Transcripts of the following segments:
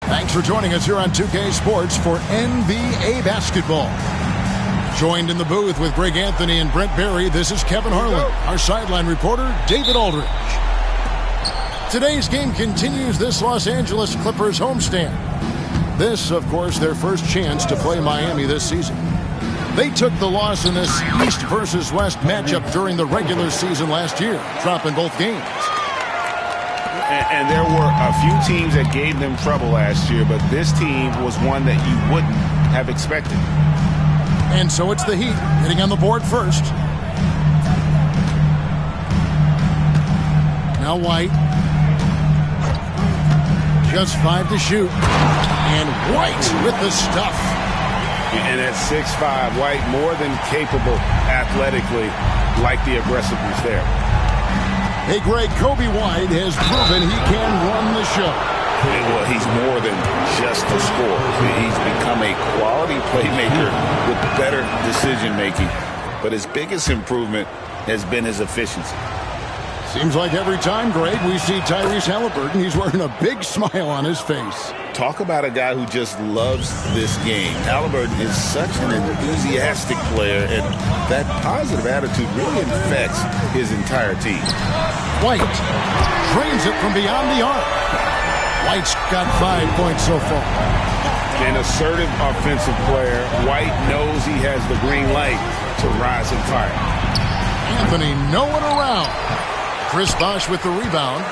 Thanks for joining us here on 2K Sports for NBA basketball. Joined in the booth with Greg Anthony and Brent Barry, this is Kevin Harlan. Our sideline reporter, David Aldridge. Today's game continues this Los Angeles Clippers homestand. This, of course, their first chance to play Miami this season. They took the loss in this East versus West matchup during the regular season last year, dropping both games. And there were a few teams that gave them trouble last year, but this team was one that you wouldn't have expected. And so it's the Heat getting on the board first. Now White. Just 5 to shoot. And White with the stuff. And at 6'5", White more than capable athletically, like the aggressiveness there. Hey, Greg, Kobe White has proven he can run the show. Well, he's more than just a scorer. He's become a quality playmaker with better decision-making. But his biggest improvement has been his efficiency. Seems like every time, Greg, we see Tyrese Halliburton, he's wearing a big smile on his face. Talk about a guy who just loves this game. Halliburton is such an enthusiastic player, and that positive attitude really infects his entire team. White drains it from beyond the arc. White's got 5 points so far. An assertive offensive player. White knows he has the green light to rise and fire. Anthony nowhere around. Chris Bosh with the rebound.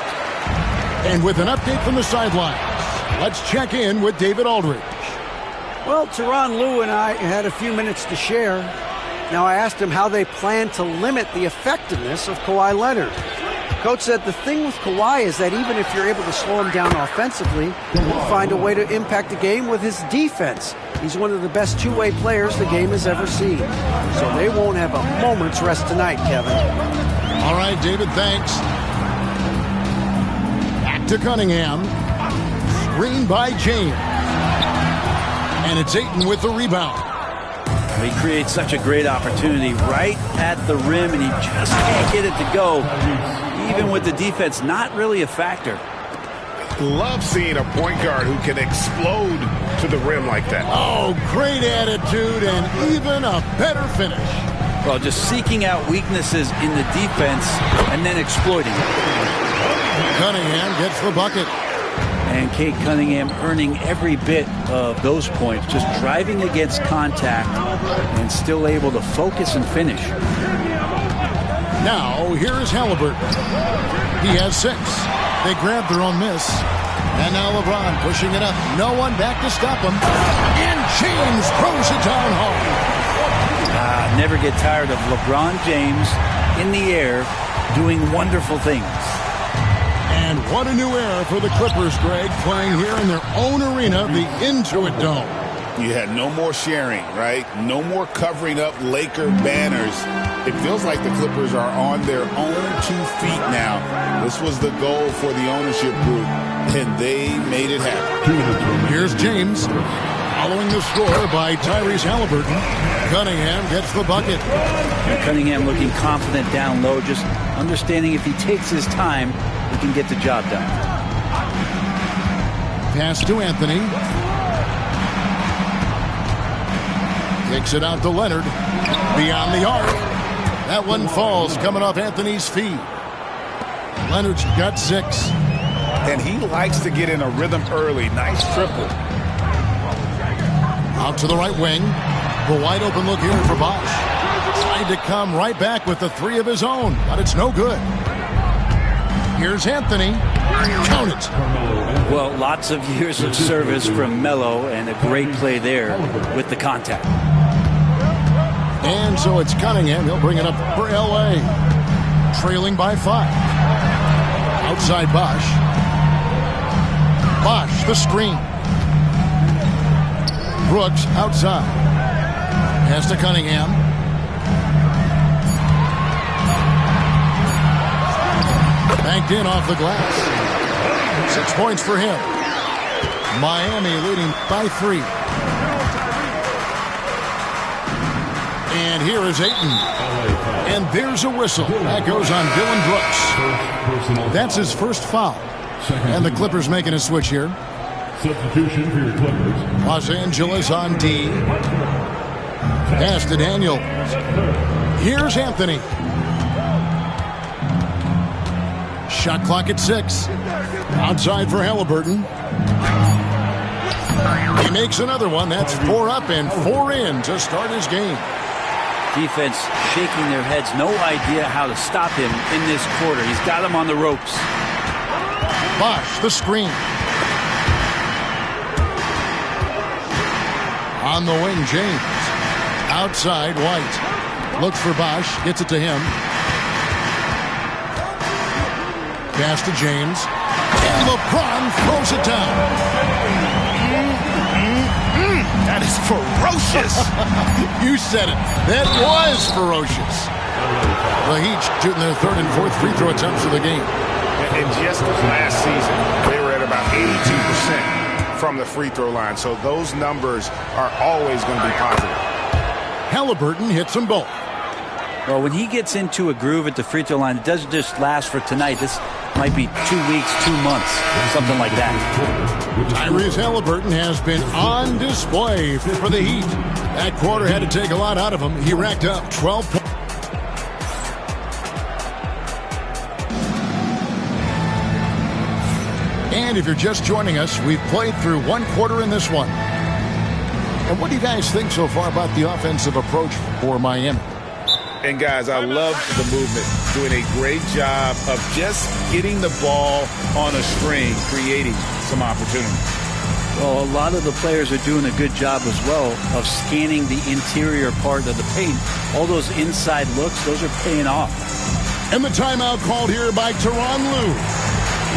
And with an update from the sidelines, let's check in with David Aldridge. Well, Tyronn Lue and I had a few minutes to share. Now, I asked him how they plan to limit the effectiveness of Kawhi Leonard. Coach said the thing with Kawhi is that even if you're able to slow him down offensively, he'll find a way to impact the game with his defense. He's one of the best two-way players the game has ever seen. So they won't have a moment's rest tonight, Kevin. All right, David, thanks. Back to Cunningham. Screen by James. And it's Ayton with the rebound. He creates such a great opportunity right at the rim, and he just can't get it to go. Even with the defense not really a factor. Love seeing a point guard who can explode to the rim like that. Oh, great attitude and even a better finish. Well, just seeking out weaknesses in the defense and then exploiting it. Cunningham gets the bucket. And Cade Cunningham earning every bit of those points, just driving against contact and still able to focus and finish. Now, here is Halliburton. He has 6. They grab their own miss. And now LeBron pushing it up. No one back to stop him. And James throws it down home. Never get tired of LeBron James in the air doing wonderful things. And what a new era for the Clippers, Greg, playing here in their own arena, the Intuit Dome. You had no more sharing, right? No more covering up Laker banners. It feels like the Clippers are on their own 2 feet now. This was the goal for the ownership group, and they made it happen. Here's James. Following the score by Tyrese Halliburton, Cunningham gets the bucket. And Cunningham looking confident down low, just understanding if he takes his time, he can get the job done. Pass to Anthony. Kicks it out to Leonard. Beyond the arc. That one falls coming off Anthony's feet. Leonard's got 6. And he likes to get in a rhythm early. Nice triple. Out to the right wing. The wide open look here for Bosch. Tried to come right back with the 3 of his own, but it's no good. Here's Anthony. Count it. Well, lots of years of service from Melo and a great play there with the contact. And so it's Cunningham. He'll bring it up for L.A. Trailing by 5. Outside Bosch. Bosch, the screen. Brooks outside. Pass to Cunningham. Banked in off the glass. 6 points for him. Miami leading by 3. And here is Ayton. And there's a whistle. That goes on Dillon Brooks. That's his first foul. And the Clippers making a switch here. Substitution for your Clippers. Los Angeles on D. Pass to Daniel. Here's Anthony. Shot clock at 6. Outside for Halliburton. He makes another one. That's 4 up and 4 in to start his game. Defense shaking their heads. No idea how to stop him in this quarter. He's got him on the ropes. Bosch, the screen. On the wing, James. Outside, White. Looks for Bosch. Gets it to him. Pass to James. And LeBron throws it down. That is ferocious. You said it. That was ferocious. The Heat shooting their 3rd and 4th free throw attempts of the game. And just last season, they were at about 82% from the free throw line. So those numbers are always going to be positive. Halliburton hits them both. Well, when he gets into a groove at the free throw line, it doesn't just last for tonight. This might be 2 weeks, 2 months, something like that. Tyrese Halliburton has been on display for the Heat. That quarter had to take a lot out of him. He racked up 12 points. And if you're just joining us, we've played through 1 quarter in this one. And what do you guys think so far about the offensive approach for Miami? And guys, I love the movement. Doing a great job of just getting the ball on a string, creating some opportunity. Well, a lot of the players are doing a good job as well of scanning the interior part of the paint. All those inside looks, those are paying off. And the timeout called here by Tyronn Lue.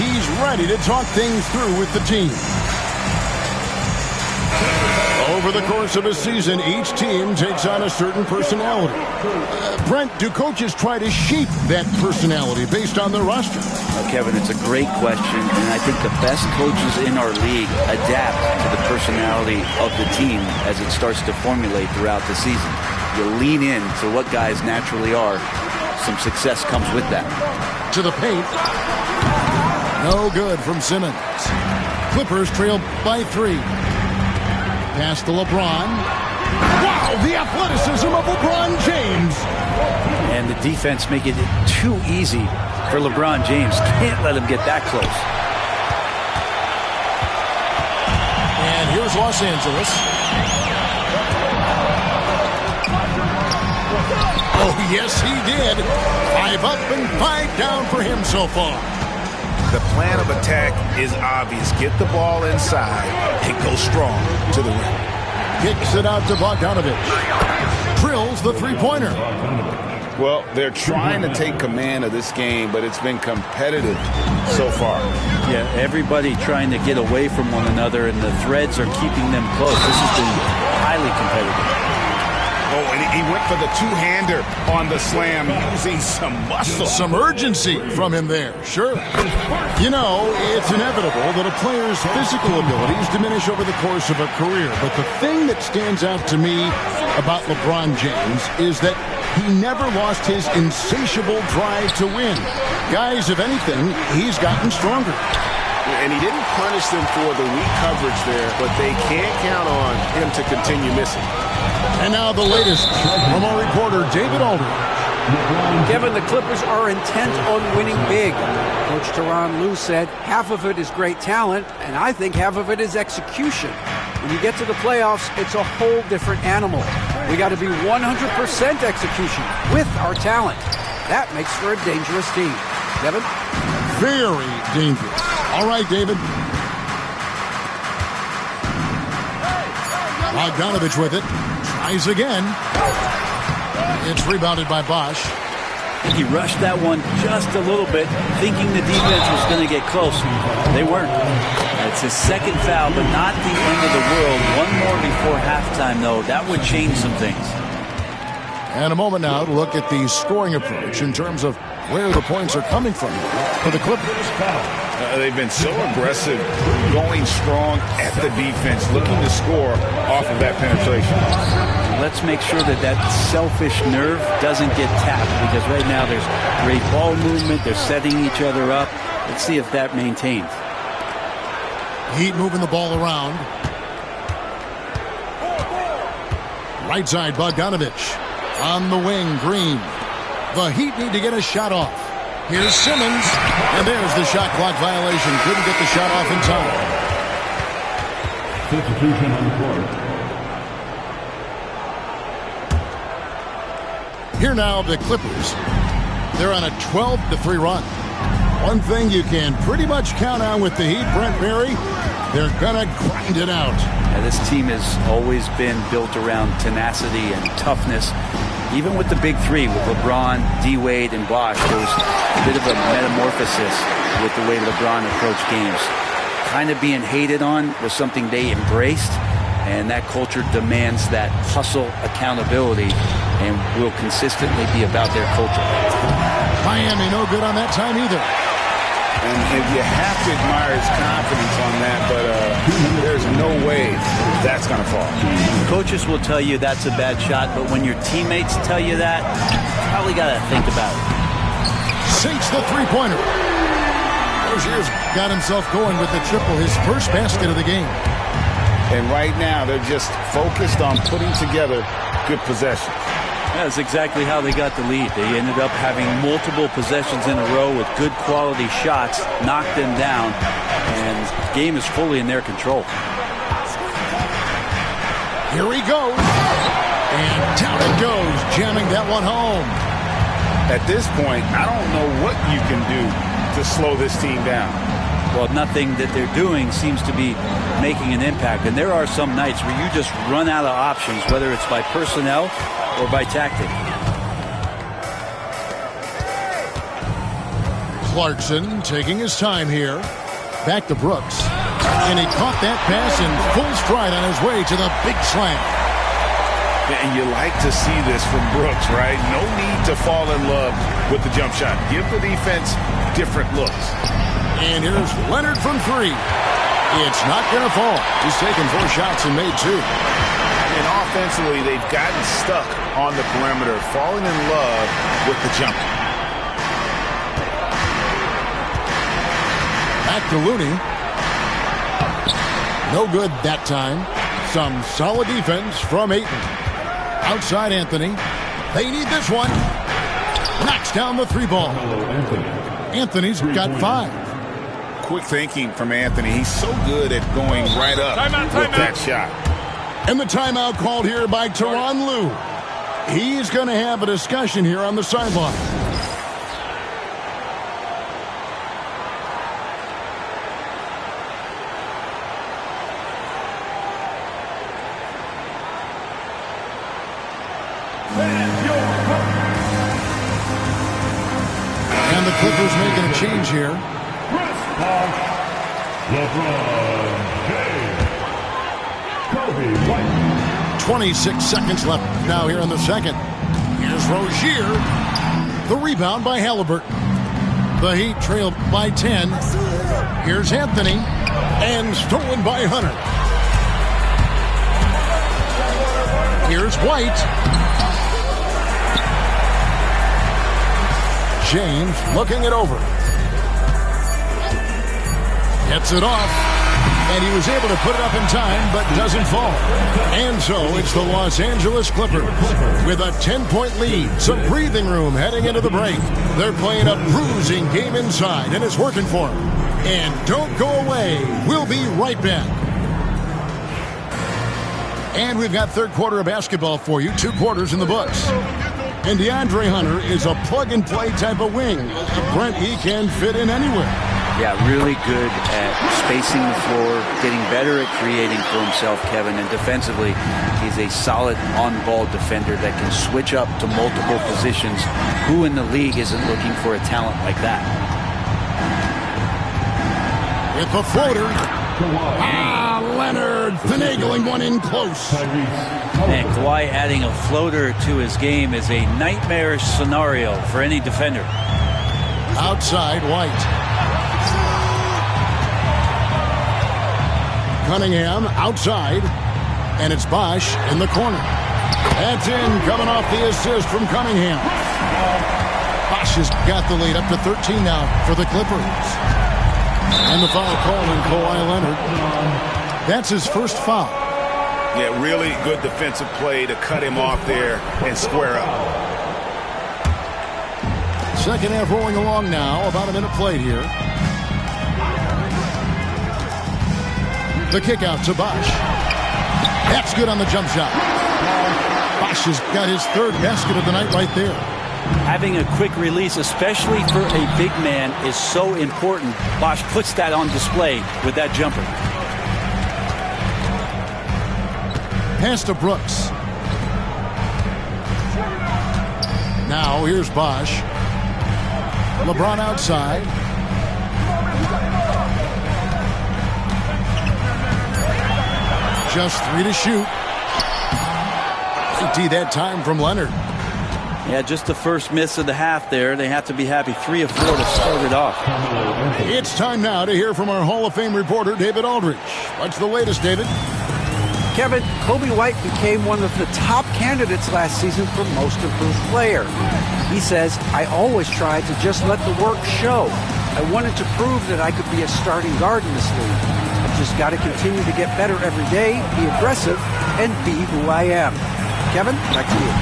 He's ready to talk things through with the team. Over the course of a season, each team takes on a certain personality. Brent, do coaches try to shape that personality based on their roster? Well, Kevin, it's a great question, and I think the best coaches in our league adapt to the personality of the team as it starts to formulate throughout the season. You lean in to what guys naturally are. Some success comes with that. To the paint. No good from Simmons. Clippers trail by 3. Pass to LeBron. Wow, the athleticism of LeBron James. And the defense making it too easy for LeBron James. Can't let him get that close. And here's Los Angeles. Oh, yes, he did. 5 up and 5 down for him so far. The plan of attack is obvious. Get the ball inside and go strong to the rim. Kicks it out to Bogdanovich. Drills the three-pointer. Well, they're trying to take command of this game, but it's been competitive so far. Yeah, everybody trying to get away from one another, and the threads are keeping them close. This has been highly competitive. Oh, and He went for the two-hander on the slam, using some muscle. Some urgency from him there, sure. You know, it's inevitable that a player's physical abilities diminish over the course of a career. But the thing that stands out to me about LeBron James is that he never lost his insatiable drive to win. Guys, if anything, he's gotten stronger. And he didn't punish them for the weak coverage there, but they can't count on him to continue missing. And now the latest from our reporter, David Aldridge. Kevin, the Clippers are intent on winning big. Coach Tyronn Lue said half of it is great talent, and I think half of it is execution. When you get to the playoffs, it's a whole different animal. We got to be 100% execution with our talent. That makes for a dangerous team. Kevin? Very dangerous. All right, David. Bogdanovich with it. Tries again. It's rebounded by Bosch. He rushed that one just a little bit, thinking the defense was going to get close. They weren't. It's his second foul, but not the end of the world. One more before halftime, though. That would change some things. And a moment now to look at the scoring approach in terms of where the points are coming from for the Clippers. They've been so aggressive, going strong at the defense, looking to score off of that penetration. Let's make sure that that selfish nerve doesn't get tapped, because right now there's great ball movement. They're setting each other up. Let's see if that maintains. Heat moving the ball around. Right side, Bogdanovich. On the wing, Green. The Heat need to get a shot off. Here's Simmons, and there's the shot clock violation. Couldn't get the shot off in time. Substitution on the court. Here now, the Clippers. They're on a 12-3 run. One thing you can pretty much count on with the Heat, Brent Berry, they're gonna grind it out. Yeah, this team has always been built around tenacity and toughness. Even with the big three, with LeBron, D-Wade, and Bosch, there was a bit of a metamorphosis with the way LeBron approached games. Kind of being hated on was something they embraced, and that culture demands that hustle accountability and will consistently be about their culture. Miami no good on that time either. And you have to admire his confidence on that, but there's no way that's going to fall. Coaches will tell you that's a bad shot, but when your teammates tell you that, you probably got to think about it. Sinks the three-pointer. Rozier's got himself going with the triple, his first basket of the game. And right now, they're just focused on putting together good possessions. That's exactly how they got the lead. They ended up having multiple possessions in a row with good quality shots, knocked them down, and the game is fully in their control. Here he goes. And down it goes, jamming that one home. At this point, I don't know what you can do to slow this team down. Well, nothing that they're doing seems to be making an impact. And there are some nights where you just run out of options, whether it's by personnel or by tactic. Clarkson taking his time here. Back to Brooks. And he caught that pass in full stride on his way to the big slam. And you like to see this from Brooks, right? No need to fall in love with the jump shot. Give the defense different looks. And here's Leonard from three. It's not going to fall. He's taken 4 shots and made 2. And offensively, they've gotten stuck on the perimeter, falling in love with the jumper. Back to Looney. No good that time. Some solid defense from Ayton. Outside Anthony. They need this one. Knocks down the 3-ball. Anthony's got 5. Quick thinking from Anthony. He's so good at going right up with that shot. And the timeout called here by Tyronn Lue. He's going to have a discussion here on the sideline. And the Clippers making a change here. LeBron James. Kobe White. 26 seconds left now here in the second. Here's Rozier. The rebound by Halliburton. The Heat trail by 10. Here's Anthony. And stolen by Hunter. Here's White. James looking it over. Gets it off. And he was able to put it up in time, but doesn't fall. And so it's the Los Angeles Clippers with a 10-point lead. Some breathing room heading into the break. They're playing a bruising game inside, and it's working for them. And don't go away. We'll be right back. And we've got third quarter of basketball for you. 2 quarters in the books. And DeAndre Hunter is a plug-and-play type of wing. Brent, he can fit in anywhere. Yeah, really good at spacing the floor, getting better at creating for himself, Kevin. And defensively, he's a solid on-ball defender that can switch up to multiple positions. Who in the league isn't looking for a talent like that? With the floater. Leonard finagling one in close. And Kawhi adding a floater to his game is a nightmarish scenario for any defender. Outside, White. Cunningham outside, and it's Bosh in the corner. That's in, coming off the assist from Cunningham. Bosh has got the lead up to 13 now for the Clippers. And the foul call on Kawhi Leonard. That's his first foul. Yeah, really good defensive play to cut him off there and square up. Second half rolling along now, about a minute played here. The kick out to Bosh. That's good on the jump shot. Bosh has got his third basket of the night right there. Having a quick release, especially for a big man, is so important. Bosh puts that on display with that jumper. Pass to Brooks. Now here's Bosh. LeBron outside. Just 3 to shoot. Empty that time from Leonard. Yeah, just the first miss of the half there. They have to be happy. 3 of 4 to start it off. It's time now to hear from our Hall of Fame reporter, David Aldridge. What's the latest, David? Kevin, Kobe White became one of the top candidates last season for Most Improved Player. He says, I always tried to just let the work show. I wanted to prove that I could be a starting guard in this league. I've just got to continue to get better every day, be aggressive, and be who I am. Kevin, back to you.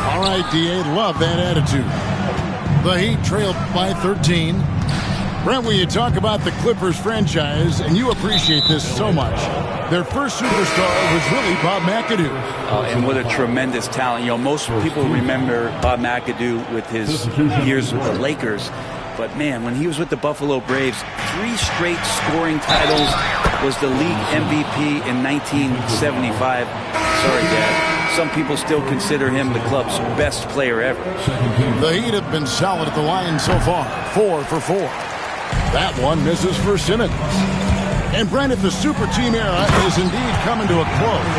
All right, D.A., love that attitude. The Heat trailed by 13. Brent, when you talk about the Clippers franchise, and you appreciate this so much, their first superstar was really Bob McAdoo. And what a tremendous talent. You know, most people remember Bob McAdoo with his years with the Lakers. But, man, when he was with the Buffalo Braves, 3 straight scoring titles, was the league MVP in 1975. Sorry, Dad. Some people still consider him the club's best player ever. The Heat have been solid at the line so far. 4 for 4. That one misses for Simmons. And Brent, if the super team era is indeed coming to a close,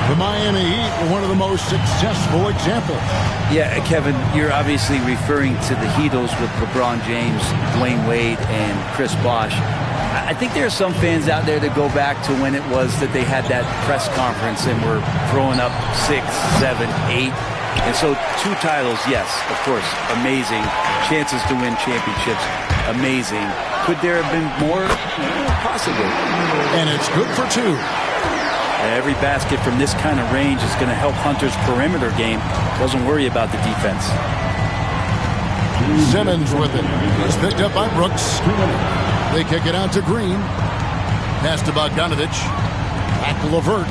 the Miami Heat were one of the most successful examples. Yeah, Kevin, you're obviously referring to the Heatles with LeBron James, Dwayne Wade, and Chris Bosh. I think there are some fans out there that go back to when it was that they had that press conference and were throwing up 6, 7, 8. And so 2 titles, yes, of course, amazing. Chances to win championships, amazing. Could there have been more? Possibly. And it's good for 2. Every basket from this kind of range is going to help Hunter's perimeter game. Doesn't worry about the defense. Simmons with it. It's picked up by Brooks. They kick it out to Green. Pass to Bogdanovich. Back to LeVert.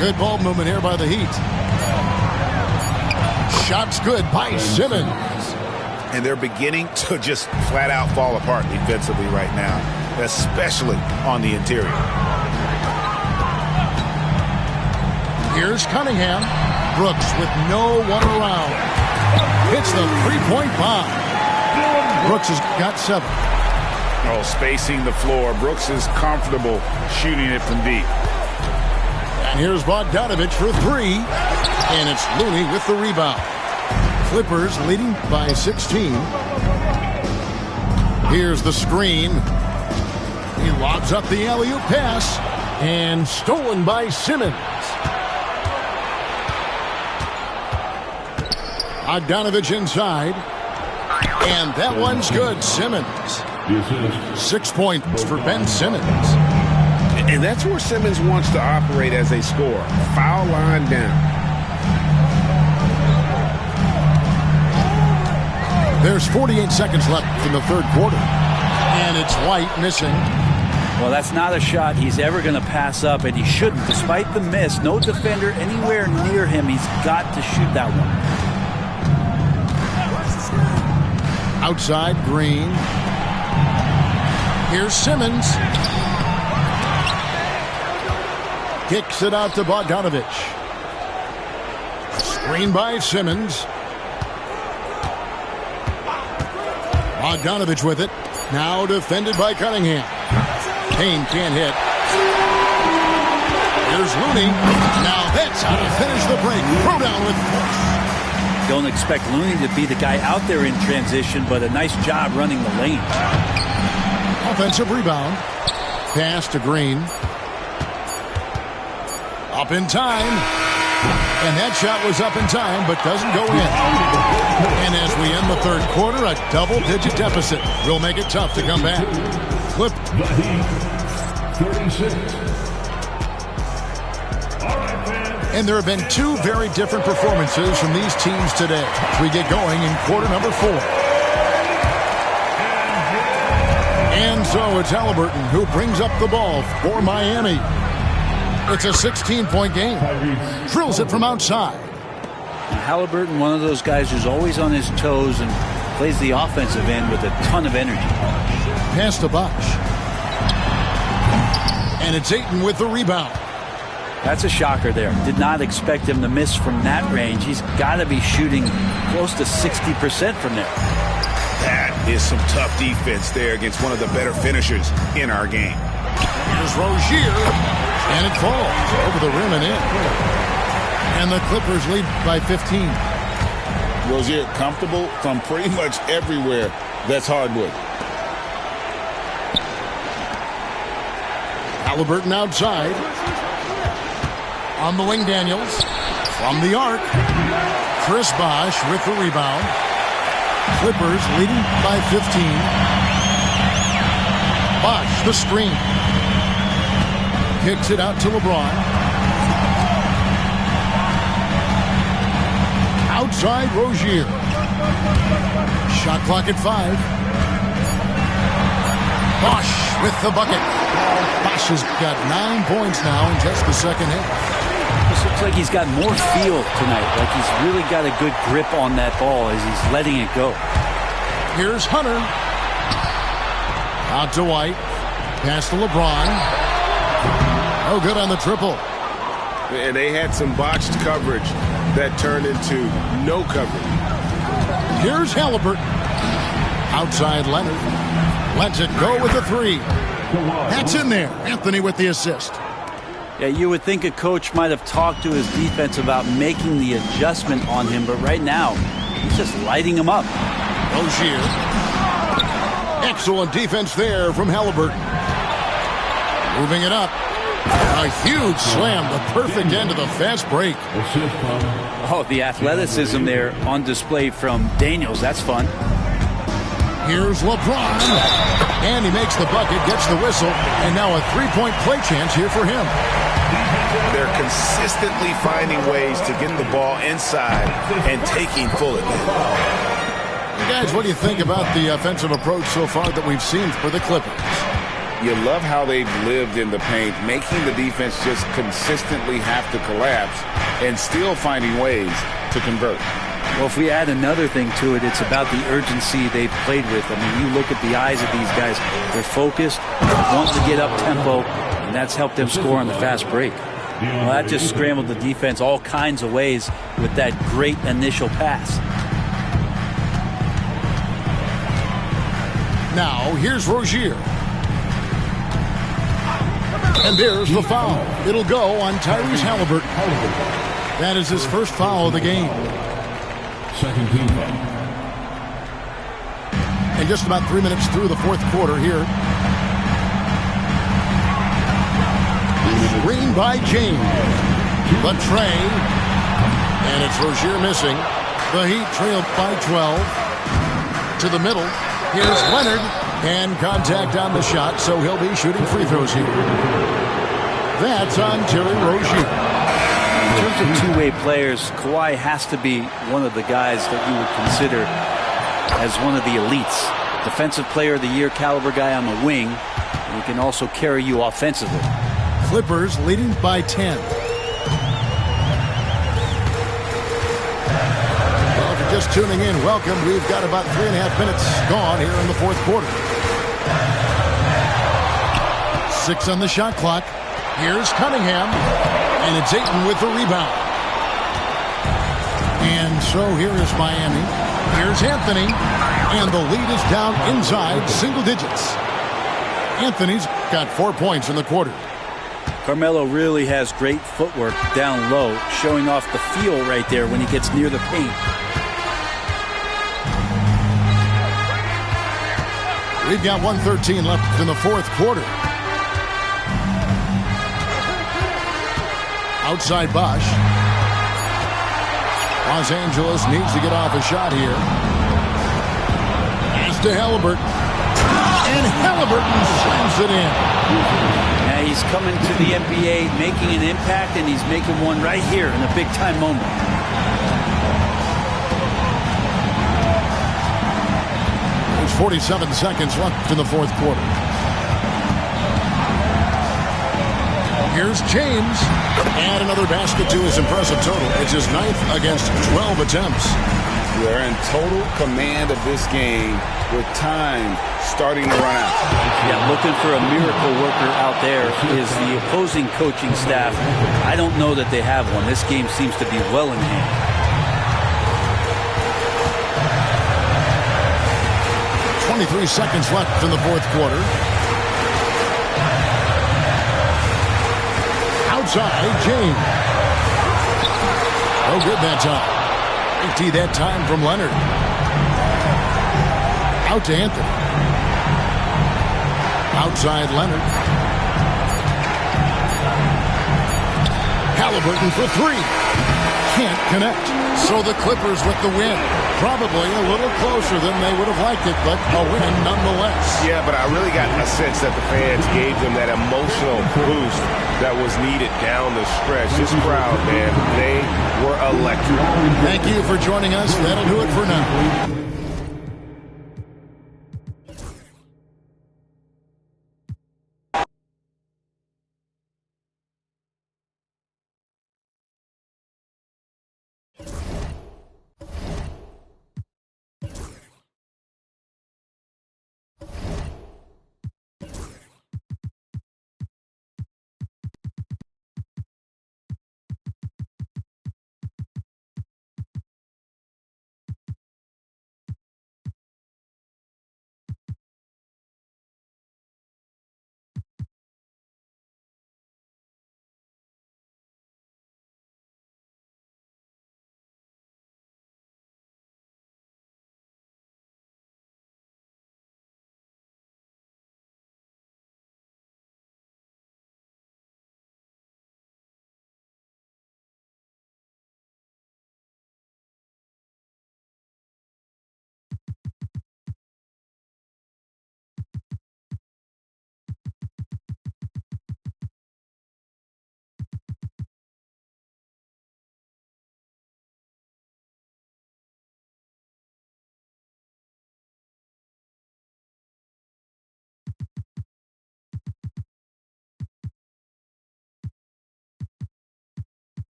Good ball movement here by the Heat. Shot's good by Simmons. And they're beginning to just flat out fall apart defensively right now, especially on the interior. Here's Cunningham. Brooks with no one around. Hits the three-point bomb. Brooks has got 7. Spacing the floor. Brooks is comfortable shooting it from deep. Here's Bogdanovich for three. And it's Looney with the rebound. Clippers leading by 16. Here's the screen. He lobs up the alley-oop pass. And stolen by Simmons. Bogdanovich inside. And that one's good. Simmons. 6 points for Ben Simmons. And that's where Simmons wants to operate as a scorer. Foul line down. There's 48 seconds left in the third quarter. And it's White missing. Well, that's not a shot he's ever going to pass up, and he shouldn't. Despite the miss, no defender anywhere near him. He's got to shoot that one. Outside, Green. Here's Simmons. Kicks it out to Bogdanovich. Screen by Simmons. Bogdanovich with it. Now defended by Cunningham. Payne can't hit. Here's Looney. Now that's how to finish the break. Throw down with force. Don't expect Looney to be the guy out there in transition, but a nice job running the lane. Offensive rebound. Pass to Green. Up in time. And that shot was up in time, but doesn't go in. And as we end the third quarter, a double-digit deficit will make it tough to come back. Clip. The Heat, 36. And there have been two very different performances from these teams today as we get going in quarter number 4. And so it's Halliburton who brings up the ball for Miami. It's a 16-point game. Drills it from outside. Halliburton, one of those guys who's always on his toes and plays the offensive end with a ton of energy. Pass to Bosh. And it's Ayton with the rebound. That's a shocker there. Did not expect him to miss from that range. He's got to be shooting close to 60% from there. That is some tough defense there against one of the better finishers in our game. Here's Rozier. And it falls over the rim and in. And the Clippers lead by 15. Rozier comfortable from pretty much everywhere. That's hardwood. Halliburton outside. On the wing, Daniels. From the arc. Chris Bosh with the rebound. Clippers leading by 15. Bosh, the screen. Kicks it out to LeBron. Outside, Rozier. Shot clock at 5. Bosh with the bucket. Bosh has got 9 points now in just the second half. This looks like he's got more feel tonight. Like he's really got a good grip on that ball as he's letting it go. Here's Hunter. Out to White. Pass to LeBron. Oh, good on the triple. And they had some botched coverage that turned into no coverage. Here's Halliburton. Outside Leonard. Lets it go with the 3. That's in there. Anthony with the assist. Yeah, you would think a coach might have talked to his defense about making the adjustment on him, but right now, he's just lighting him up. Rozier. Excellent defense there from Halliburton. Moving it up. A huge slam, the perfect end of the fast break. Oh, the athleticism there on display from Daniels. That's fun. Here's LeBron. And he makes the bucket, gets the whistle, and now a 3-point play chance here for him. They're consistently finding ways to get the ball inside and taking full advantage. You guys, what do you think about the offensive approach so far that we've seen for the Clippers? You love how they've lived in the paint, making the defense just consistently have to collapse and still finding ways to convert. Well, if we add another thing to it, it's about the urgency they've played with. I mean, you look at the eyes of these guys. They're focused, want to get up tempo, and that's helped them score on the fast break. Well, that just scrambled the defense all kinds of ways with that great initial pass. Now, here's Rozier. And there's the foul. It'll go on Tyrese Halliburton. That is his first foul of the game. Second team foul. And just about 3 minutes through the fourth quarter here. Screen by James. The tray. And it's Rozier missing. The Heat trail by 12. To the middle. Here's Leonard. And contact on the shot, so he'll be shooting free throws here. That's on Terry Rozier. In terms of two-way players, Kawhi has to be one of the guys that you would consider as one of the elites. Defensive player of the year caliber guy on the wing. And he can also carry you offensively. Clippers leading by 10. Well, if you're just tuning in, welcome. We've got about 3.5 minutes gone here in the fourth quarter. 6 on the shot clock. Here's Cunningham. And it's Ayton with the rebound. And so here is Miami. Here's Anthony. And the lead is down inside single digits. Anthony's got 4 points in the quarter. Carmelo really has great footwork down low, showing off the feel right there when he gets near the paint. We've got 1:13 left in the fourth quarter. Outside Bosch. Los Angeles needs to get off a shot here. Pass to Halliburton. And Halliburton slams it in. Now he's coming to the NBA, making an impact, and he's making one right here in a big-time moment. There's 47 seconds left in the fourth quarter. Here's James. And another basket to his impressive total. It's his 9th against 12 attempts. They're in total command of this game with time starting to run out. Yeah, looking for a miracle worker out there is the opposing coaching staff. I don't know that they have one. This game seems to be well in hand. .23 seconds left in the fourth quarter. Outside, James. No good that time. Empty that time from Leonard. Out to Anthony. Outside Leonard. Halliburton for 3. Can't connect. So the Clippers with the win. Probably a little closer than they would have liked it, but a win nonetheless. Yeah, but I really got a sense that the fans gave them that emotional boost that was needed down the stretch. This crowd, man, they were electric. Thank you for joining us. That'll do it for now.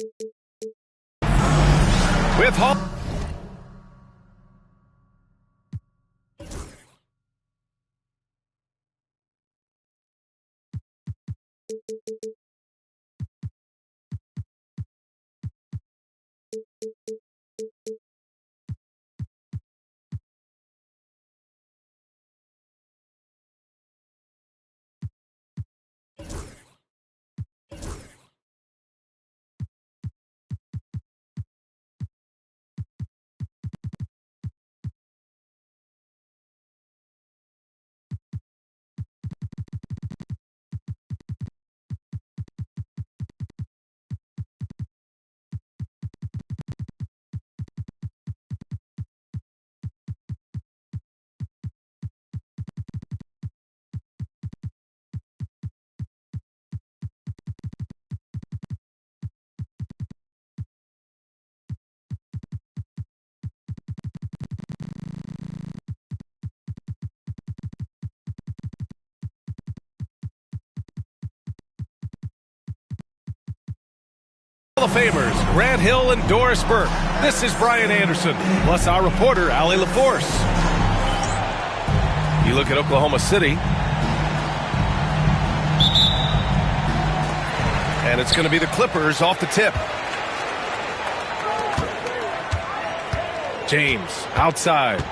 With Hall. Hall of Famers Grant Hill and Doris Burke. This is Brian Anderson, plus our reporter, Allie LaForce. You look at Oklahoma City, and it's going to be the Clippers off the tip. James outside.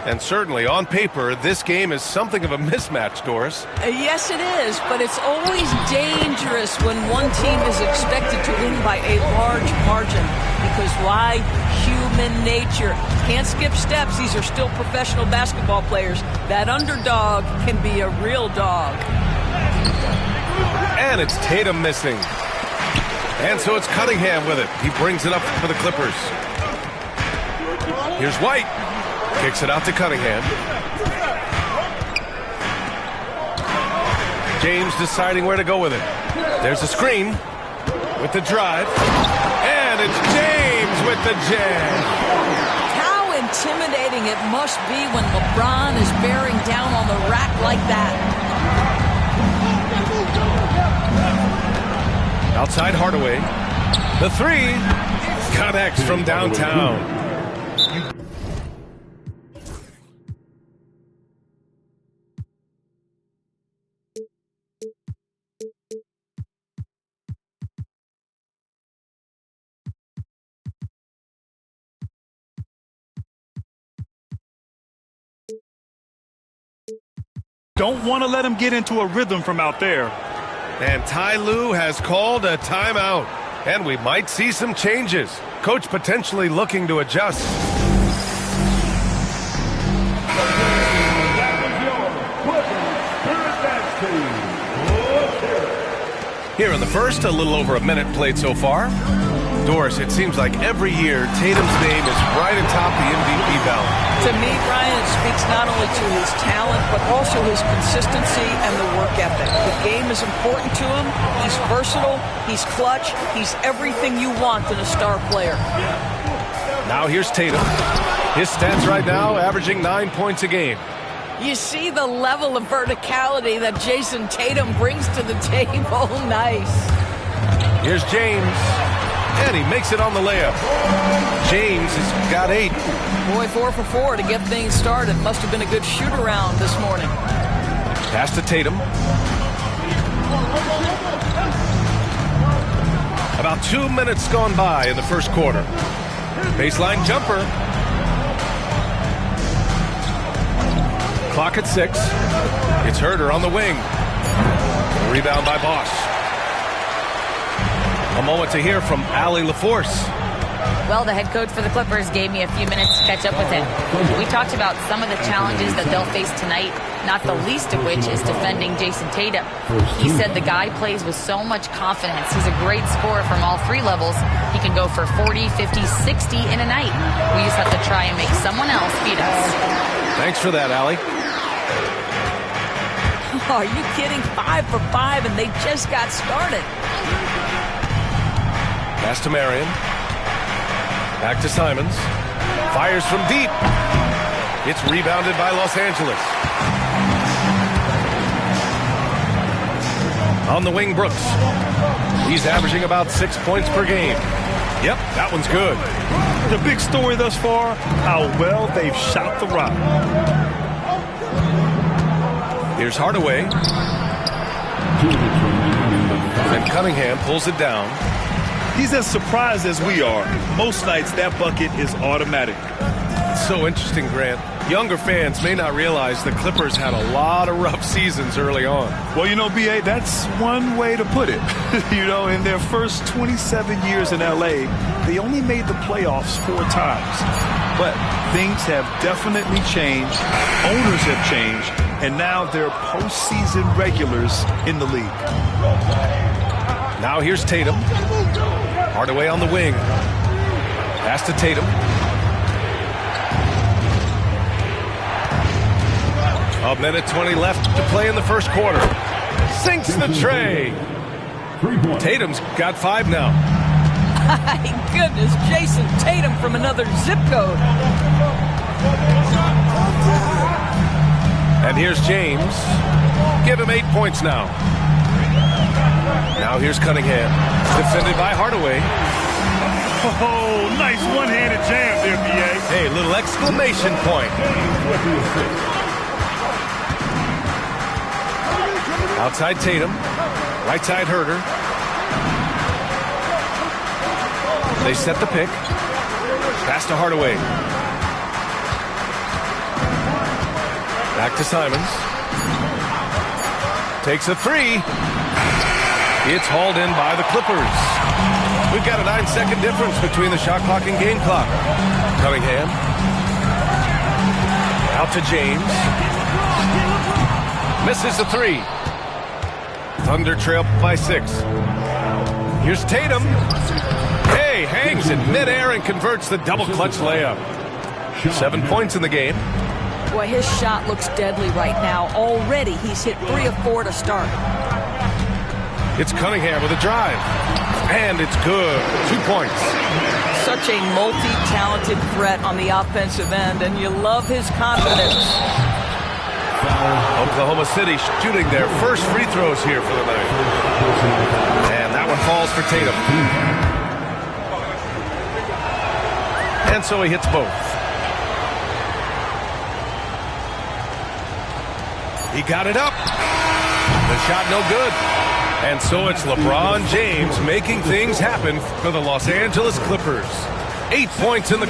And certainly on paper, this game is something of a mismatch, Doris. Yes, it is, but it's always dangerous when one team is expected to win by a large margin. Because why? Human nature. Can't skip steps. These are still professional basketball players. That underdog can be a real dog. And it's Tatum missing. And so it's Cunningham with it. He brings it up for the Clippers. Here's White. Kicks it out to Cunningham. James deciding where to go with it. There's a screen with the drive. And it's James with the jam. How intimidating it must be when LeBron is bearing down on the rack like that. Outside Hardaway. The three connects from downtown. Don't want to let him get into a rhythm from out there. And Ty Lue has called a timeout. And we might see some changes. Coach potentially looking to adjust. Here in the first, a little over a minute played so far. Doris, it seems like every year Tatum's name is right atop the MVP ballot. To me, Brian, it speaks not only to his talent, but also his consistency and the work ethic. The game is important to him. He's versatile. He's clutch. He's everything you want in a star player. Now here's Tatum. His stats right now averaging 9 points a game. You see the level of verticality that Jason Tatum brings to the table. Nice. Here's James. And he makes it on the layup. James has got 8. Boy, 4 for 4 to get things started. Must have been a good shoot-around this morning. Pass to Tatum. About 2 minutes gone by in the first quarter. Baseline jumper. Clock at 6. It's Herder on the wing. Rebound by Bosch. A moment to hear from Allie LaForce. Well, the head coach for the Clippers gave me a few minutes to catch up with him. We talked about some of the challenges that they'll face tonight, not the least of which is defending Jason Tatum. He said the guy plays with so much confidence. He's a great scorer from all 3 levels. He can go for 40, 50, 60 in a night. We just have to try and make someone else beat us. Thanks for that, Allie. Are you kidding? 5 for 5, and they just got started. Pass to Marion. Back to Simons. Fires from deep. It's rebounded by Los Angeles. On the wing, Brooks. He's averaging about 6 points per game. Yep, that one's good. The big story thus far, how well they've shot the rock. Here's Hardaway. And Cunningham pulls it down. He's as surprised as we are. Most nights, that bucket is automatic. It's so interesting, Grant. Younger fans may not realize the Clippers had a lot of rough seasons early on. Well, you know, B.A., that's one way to put it. You know, in their first 27 years in L.A., they only made the playoffs 4 times. But things have definitely changed. Owners have changed. And now they're postseason regulars in the league. Now here's Tatum. Hardaway on the wing. Pass to Tatum. A minute 20 left to play in the first quarter. Sinks the tray. Tatum's got 5 now. My goodness, Jason Tatum from another zip code. And here's James. Give him 8 points now. Now here's Cunningham. Defended by Hardaway. Oh, nice one-handed jam there, B.A. Hey, little exclamation point. Outside Tatum. Right side Herter. They set the pick. Pass to Hardaway. Back to Simons. Takes a 3. It's hauled in by the Clippers. We've got a 9-second difference between the shot clock and game clock. Cunningham. Out to James. Misses the 3. Thunder trail by 6. Here's Tatum. Hey, hangs in midair and converts the double clutch layup. 7 points in the game. Boy, his shot looks deadly right now. Already, he's hit 3 of 4 to start. It's Cunningham with a drive. And it's good. 2 points. Such a multi-talented threat on the offensive end, and you love his confidence. Oklahoma City shooting their first free throws here for the night. And that one falls for Tatum. And so he hits both. He got it up. The shot no good. And so it's LeBron James making things happen for the Los Angeles Clippers. 8 points in the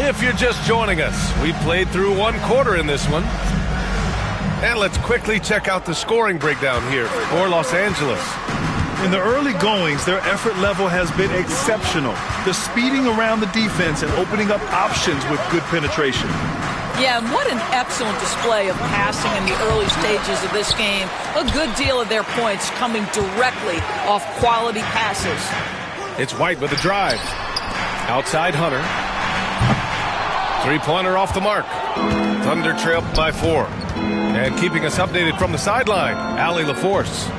If you're just joining us, we played through 1 quarter in this one. And let's quickly check out the scoring breakdown here for Los Angeles. In the early goings, their effort level has been exceptional. They're speeding around the defense and opening up options with good penetration. Yeah, and what an excellent display of passing in the early stages of this game. A good deal of their points coming directly off quality passes. It's White with a drive. Outside Hunter. 3-pointer off the mark. Thunder trail by 4. And keeping us updated from the sideline, Allie LaForce.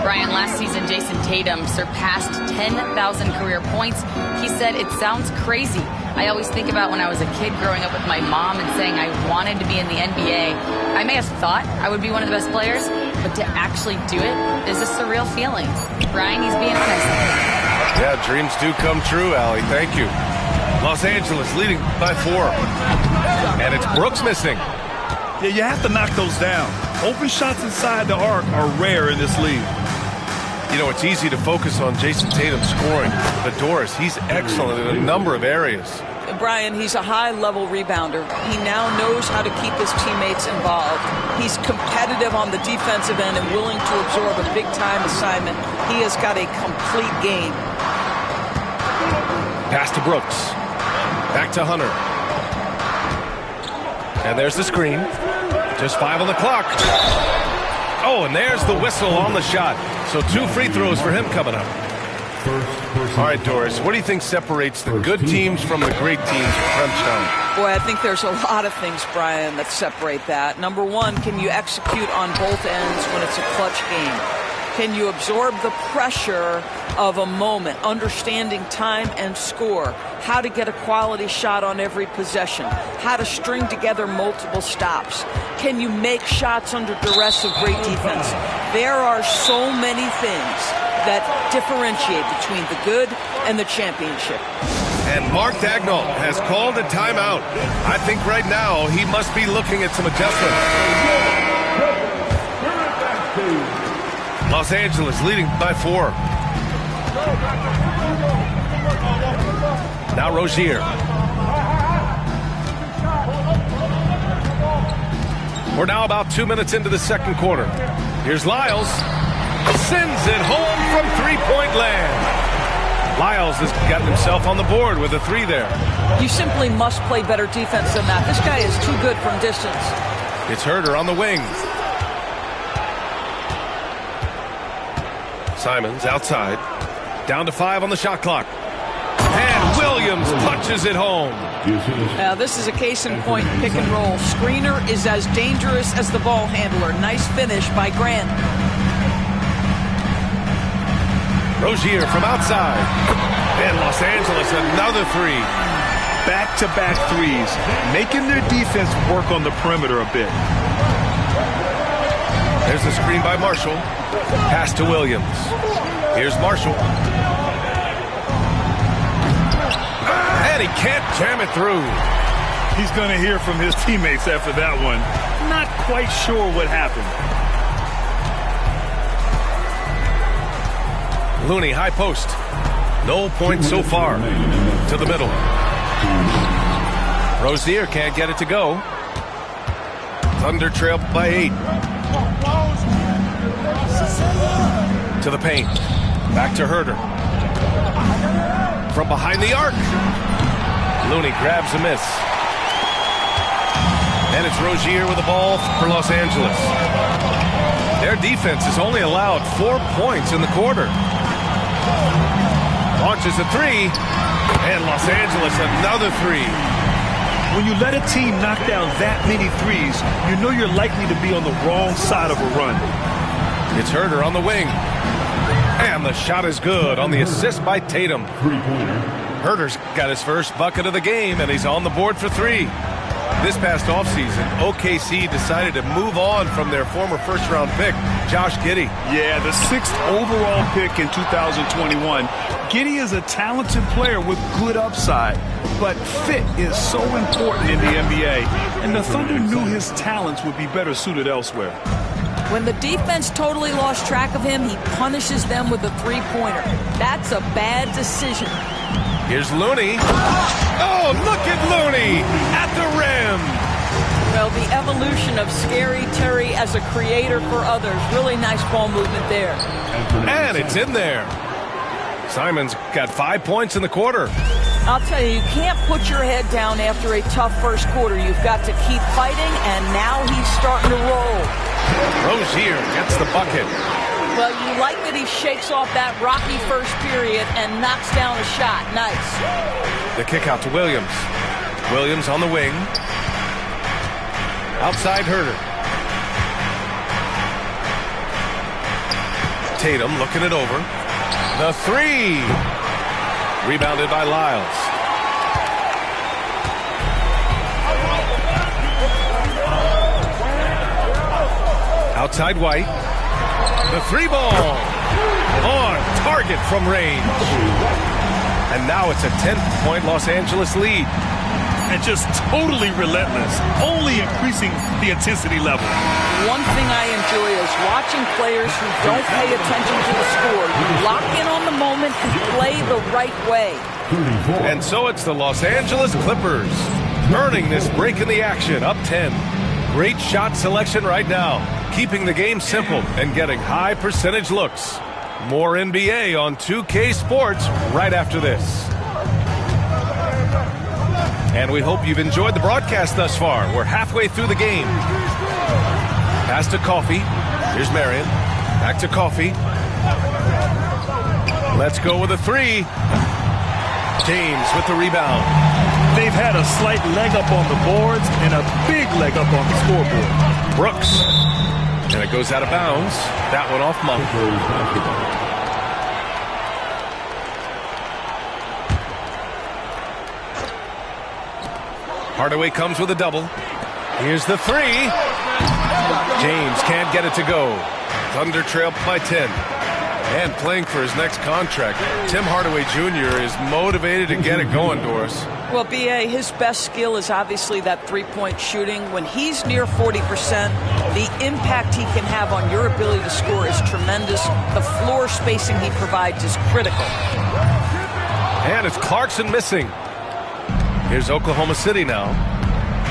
Brian, last season, Jason Tatum surpassed 10,000 career points. He said, "It sounds crazy. I always think about when I was a kid growing up with my mom and saying I wanted to be in the NBA. I may have thought I would be one of the best players, but to actually do it is a surreal feeling." Brian, he's being honest. Yeah, dreams do come true, Allie. Thank you. Los Angeles leading by 4. And it's Brooks missing. Yeah, you have to knock those down. Open shots inside the arc are rare in this league. You know, it's easy to focus on Jason Tatum scoring, but Doris, he's excellent in a number of areas. Brian, he's a high-level rebounder. He now knows how to keep his teammates involved. He's competitive on the defensive end and willing to absorb a big-time assignment. He has got a complete game. Pass to Brooks. Back to Hunter. And there's the screen. Just 5 on the clock. Oh, and there's the whistle on the shot. So 2 free throws for him coming up. All right, Doris, what do you think separates the good teams from the great teams at crunch time? Boy, I think there's a lot of things, Brian, that separate that. Number one, can you execute on both ends when it's a clutch game? Can you absorb the pressure of a moment, understanding time and score, how to get a quality shot on every possession, how to string together multiple stops? Can you make shots under duress of great defense? There are so many things that differentiate between the good and the championship. And Mark Daigneault has called a timeout. I think right now he must be looking at some adjustments. Los Angeles leading by 4. Now Rozier. We're now about 2 minutes into the second quarter. Here's Lyles. Sends it home from three-point land. Lyles has gotten himself on the board with a 3 there. You simply must play better defense than that. This guy is too good from distance. It's Herder on the wing. Simons outside. Down to 5 on the shot clock. And Williams punches it home. Now this is a case in point pick and roll. Screener is as dangerous as the ball handler. Nice finish by Grant. Rozier from outside. And Los Angeles another 3. Back-to-back threes, making their defense work on the perimeter a bit. There's the screen by Marshall. Pass to Williams. Here's Marshall. And he can't jam it through. He's going to hear from his teammates after that one. Not quite sure what happened. Looney, high post. No points so far. To the middle. Rozier can't get it to go. Thunder trailed by 8. To the paint. Back to Herder. From behind the arc. Looney grabs a miss. And it's Rozier with the ball for Los Angeles. Their defense has only allowed 4 points in the quarter. Launches a 3. And Los Angeles another 3. When you let a team knock down that many threes, you know you're likely to be on the wrong side of a run. It's Herder on the wing. And the shot is good on the assist by Tatum. Herder's got his first bucket of the game, and he's on the board for 3. This past offseason, OKC decided to move on from their former first-round pick, Josh Giddey. Yeah, the 6th overall pick in 2021. Giddey is a talented player with good upside, but fit is so important in the NBA, and the Thunder knew his talents would be better suited elsewhere. When the defense totally lost track of him, he punishes them with a 3-pointer. That's a bad decision. Here's Looney. Oh, look at Looney at the rim. Well, the evolution of Scary Terry as a creator for others. Really nice ball movement there. And it's in there. Simons got 5 points in the quarter. I'll tell you, you can't put your head down after a tough first quarter. You've got to keep fighting, and now he's starting to roll. Rozier gets the bucket. Well, you like that he shakes off that rocky first period and knocks down a shot. Nice. The kick out to Williams. Williams on the wing. Outside Herder. Tatum looking it over. The 3. Rebounded by Lyles. Outside White. The 3 ball. On target from range. And now it's a 10-point Los Angeles lead. And just totally relentless, only increasing the intensity level. One thing I enjoy is watching players who don't pay attention to the score. You lock in on the moment and play the right way. And so it's the Los Angeles Clippers earning this break in the action, up 10. Great shot selection right now, keeping the game simple and getting high percentage looks. More NBA on 2K Sports right after this. And we hope you've enjoyed the broadcast thus far. We're halfway through the game. Pass to Coffey. Here's Marion. Back to Coffey. Let's go with a 3. James with the rebound. They've had a slight leg up on the boards and a big leg up on the scoreboard. Brooks. And And it goes out of bounds. That one off Monk. Hardaway comes with a double. Here's the three. James can't get it to go. Thunder trail by 10. And playing for his next contract. Tim Hardaway Jr. is motivated to get it going, Doris. Well, B.A., his best skill is obviously that three-point shooting. When he's near 40%, the impact he can have on your ability to score is tremendous. The floor spacing he provides is critical. And it's Clarkson missing. Here's Oklahoma City now.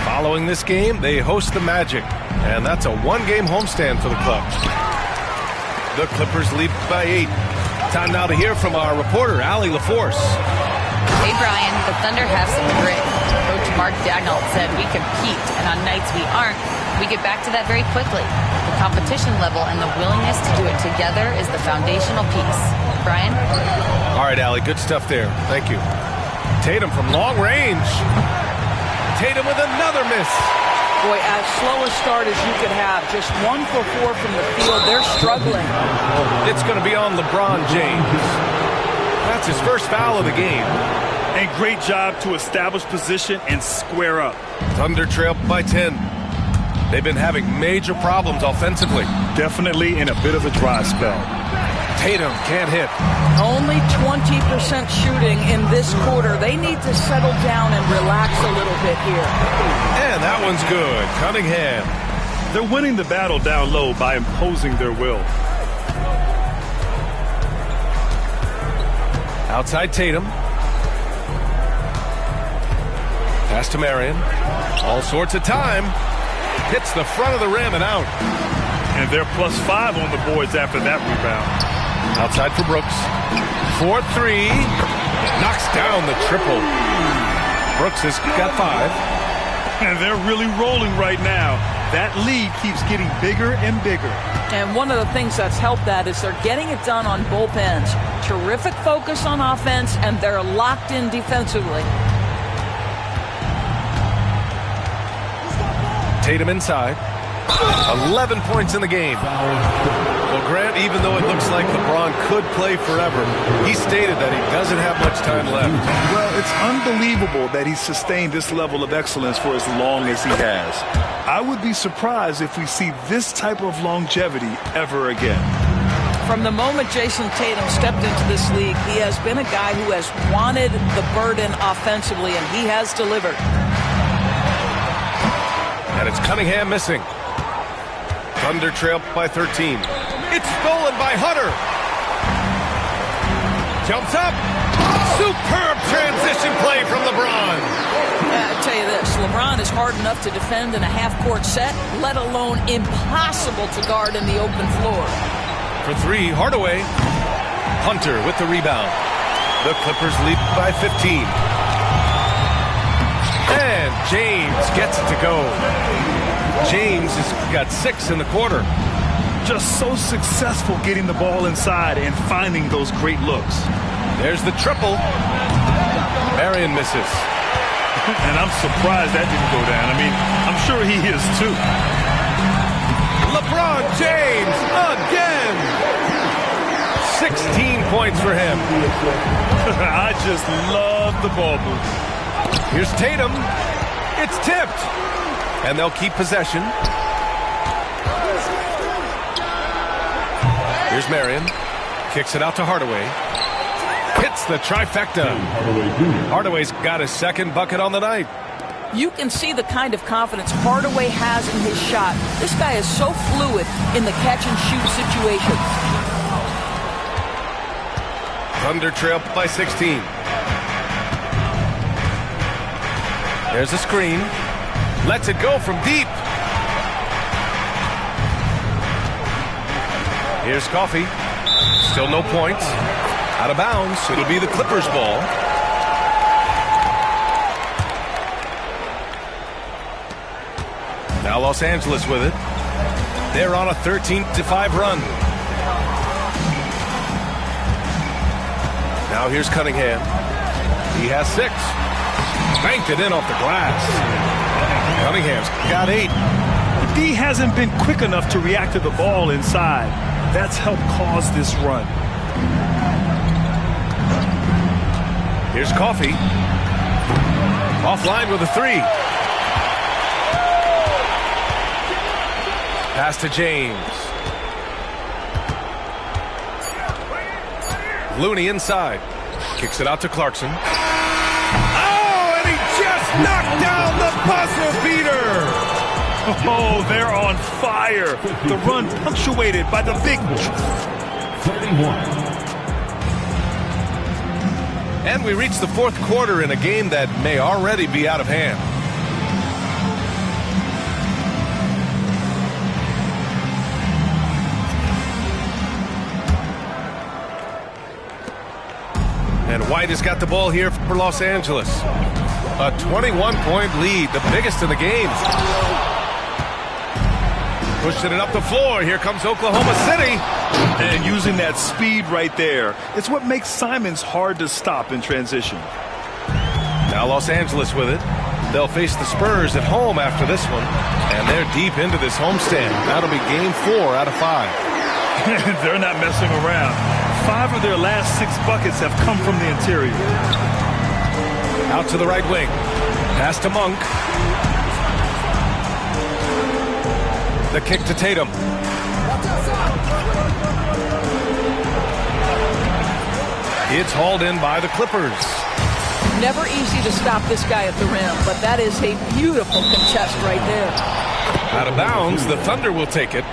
Following this game, they host the Magic. And that's a one-game homestand for the club. The Clippers lead by 8. Time now to hear from our reporter, Allie LaForce. Hey, Brian, the Thunder have some grit. Coach Mark Daigneault said we compete, and on nights we aren't, we get back to that very quickly. The competition level and the willingness to do it together is the foundational piece. Brian? All right, Allie, good stuff there. Thank you. Tatum from long range. Tatum with another miss. Boy, as slow a start as you could have. Just 1 for 4 from the field. They're struggling. It's going to be on LeBron James. That's his first foul of the game. And great job to establish position and square up. Thunder trail by 10. They've been having major problems offensively. Definitely in a bit of a dry spell. Tatum can't hit. Only 20% shooting in this quarter. They need to settle down and relax a little bit here. And that one's good. Cunningham. They're winning the battle down low by imposing their will. Outside Tatum. Pass to Marion. All sorts of time. Hits the front of the rim and out. And they're +5 on the boards after that rebound. Outside for Brooks. 4-3. Knocks down the triple. Brooks has got 5. And they're really rolling right now. That lead keeps getting bigger and bigger. And one of the things that's helped that is they're getting it done on both ends. Terrific focus on offense, and they're locked in defensively. Tatum inside. 11 points in the game. Well, Grant, even though it looks like LeBron could play forever, he stated that he doesn't have much time left. Well, it's unbelievable that he's sustained this level of excellence for as long as he has. I would be surprised if we see this type of longevity ever again. From the moment Jason Tatum stepped into this league, he has been a guy who has wanted the burden offensively, and he has delivered. And it's Cunningham missing. Thunder trail by 13. It's stolen by Hunter. Jumps up. Superb transition play from LeBron. I'll tell you this, LeBron is hard enough to defend in a half-court set, let alone impossible to guard in the open floor. For 3, Hardaway. Hunter with the rebound. The Clippers lead by 15. And James gets it to go. James has got 6 in the quarter. Just so successful getting the ball inside and finding those great looks. There's the triple. Marion misses. And I'm surprised that didn't go down. I mean, I'm sure he is too. LeBron James again. 16 points for him. I just love the ball move. Here's Tatum. It's tipped. And they'll keep possession. Here's Marion. Kicks it out to Hardaway. Hits the trifecta. Hardaway's got his second bucket on the night. You can see the kind of confidence Hardaway has in his shot. This guy is so fluid in the catch-and-shoot situation. Thunder trail by 16. There's a screen. Lets it go from deep. Here's Coffey. Still no points. Out of bounds. It'll be the Clippers' ball. Now Los Angeles with it. They're on a 13-5 run. Now here's Cunningham. He has 6. Banked it in off the glass. Cunningham's got 8. D hasn't been quick enough to react to the ball inside. That's helped cause this run. Here's Coffey. Offline with a three. Pass to James. Looney inside. Kicks it out to Clarkson. Oh, and he just knocked down the buzzer beater. Oh, they're on fire. The run punctuated by the big 31. And we reach the fourth quarter in a game that may already be out of hand. And White has got the ball here for Los Angeles. A 21-point lead, the biggest in the game. Pushing it up the floor. Here comes Oklahoma City. And using that speed right there. It's what makes Simons hard to stop in transition. Now Los Angeles with it. They'll face the Spurs at home after this one. And they're deep into this homestand. That'll be game 4 out of 5. They're not messing around. 5 of their last 6 buckets have come from the interior. Out to the right wing. Pass to Monk. The kick to Tatum. It's hauled in by the Clippers. Never easy to stop this guy at the rim, but that is a beautiful contest right there. Out of bounds, the Thunder will take it.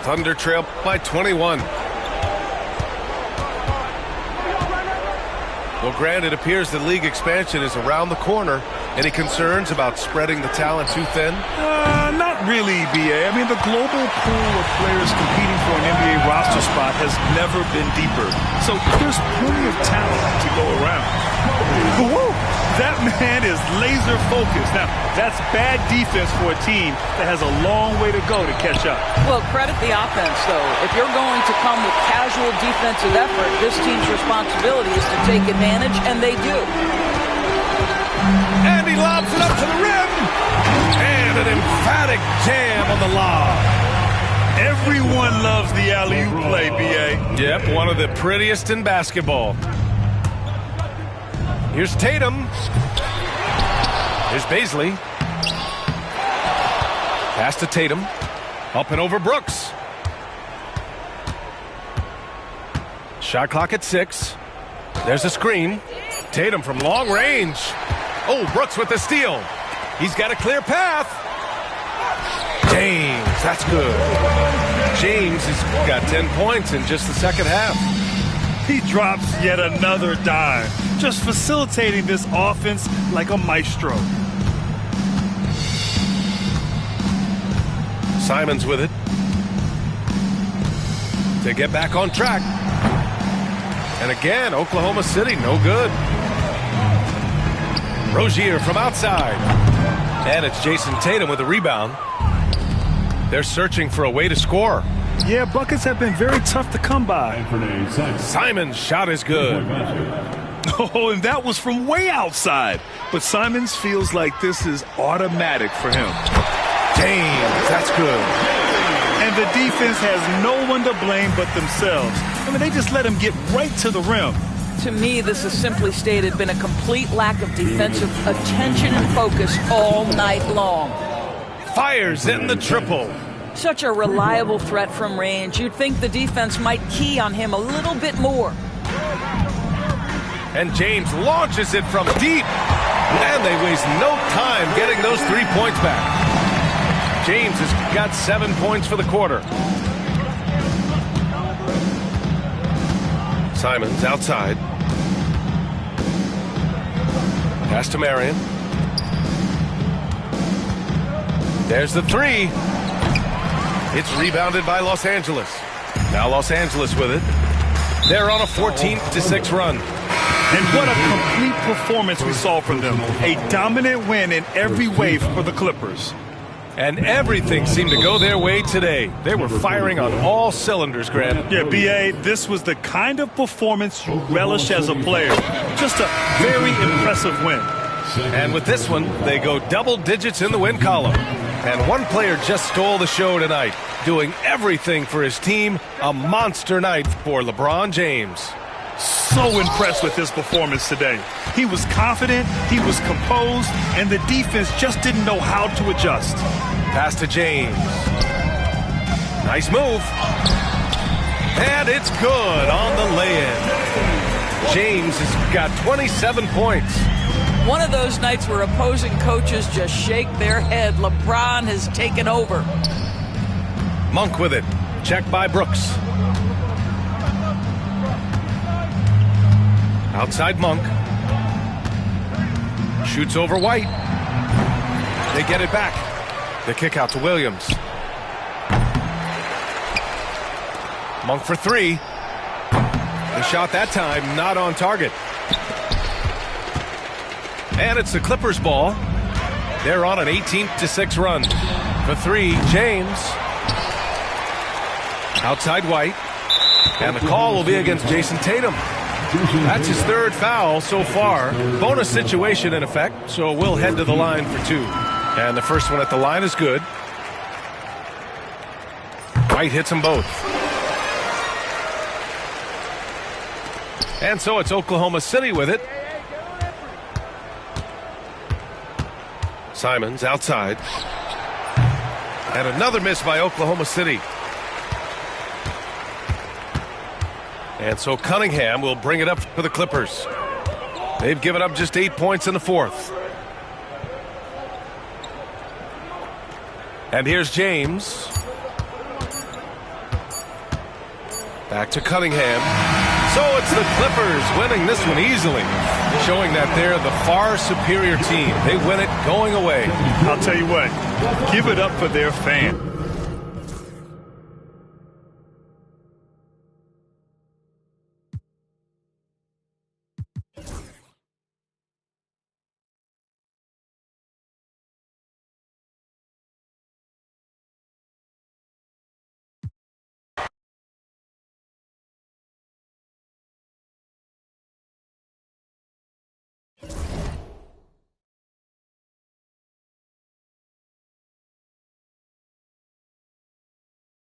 Thunder trail by 21. Well, Grant, it appears that league expansion is around the corner. Any concerns about spreading the talent too thin? Not really, B.A. I mean, the global pool of players competing for an NBA roster spot has never been deeper. So there's plenty of talent to go around. Whoa! That man is laser focused. Now, that's bad defense for a team that has a long way to go to catch up. Well, credit the offense, though. If you're going to come with casual defensive effort, this team's responsibility is to take advantage, and they do. And he lobs it up to the rim. And an emphatic jam on the lob. Everyone loves the alley-oop play, B.A. Yep, one of the prettiest in basketball. Here's Tatum. Here's Baisley. Pass to Tatum. Up and over Brooks. Shot clock at 6. There's a screen. Tatum from long range. Oh, Brooks with the steal. He's got a clear path. James, that's good. James has got 10 points in just the second half. He drops yet another dime, just facilitating this offense like a maestro. Simons with it to get back on track. And again, Oklahoma City, no good. Rozier from outside. And it's Jason Tatum with a rebound. They're searching for a way to score. Yeah, buckets have been very tough to come by. Simons' shot is good. Oh, and that was from way outside. But Simons feels like this is automatic for him. James, that's good. And the defense has no one to blame but themselves. I mean, they just let him get right to the rim. To me, this has simply stated been a complete lack of defensive attention and focus all night long. Fires in the triple. Such a reliable threat from range. You'd think the defense might key on him a little bit more. And James launches it from deep. And they waste no time getting those 3 points back. James has got 7 points for the quarter. Simons outside. Pass to Marion. There's the 3. It's rebounded by Los Angeles. Now Los Angeles with it. They're on a 14-6 run. And what a complete performance we saw from them. A dominant win in every way for the Clippers. And everything seemed to go their way today. They were firing on all cylinders, Grant. Yeah, B.A., this was the kind of performance you relish as a player. Just a very impressive win. And with this one, they go double digits in the win column. And one player just stole the show tonight, doing everything for his team. A monster night for LeBron James. So impressed with his performance today. He was confident, he was composed, and the defense just didn't know how to adjust. Pass to James. Nice move. And it's good on the lay-in. James has got 27 points. One of those nights where opposing coaches just shake their head. LeBron has taken over. Monk with it. Check by Brooks. Outside Monk. Shoots over White. They get it back. The kick out to Williams. Monk for three. The shot that time not on target. And it's the Clippers ball. They're on an 18-6 run. For three, James. Outside White. And the call will be against Jason Tatum. That's his third foul so far. Bonus situation in effect, so we'll head to the line for two. And the first one at the line is good. White hits them both. And so it's Oklahoma City with it. Simons outside. And another miss by Oklahoma City. And so Cunningham will bring it up for the Clippers. They've given up just 8 points in the fourth. And here's James. Back to Cunningham. So it's the Clippers winning this one easily, showing that they're the far superior team. They win it going away. I'll tell you what, give it up for their fans.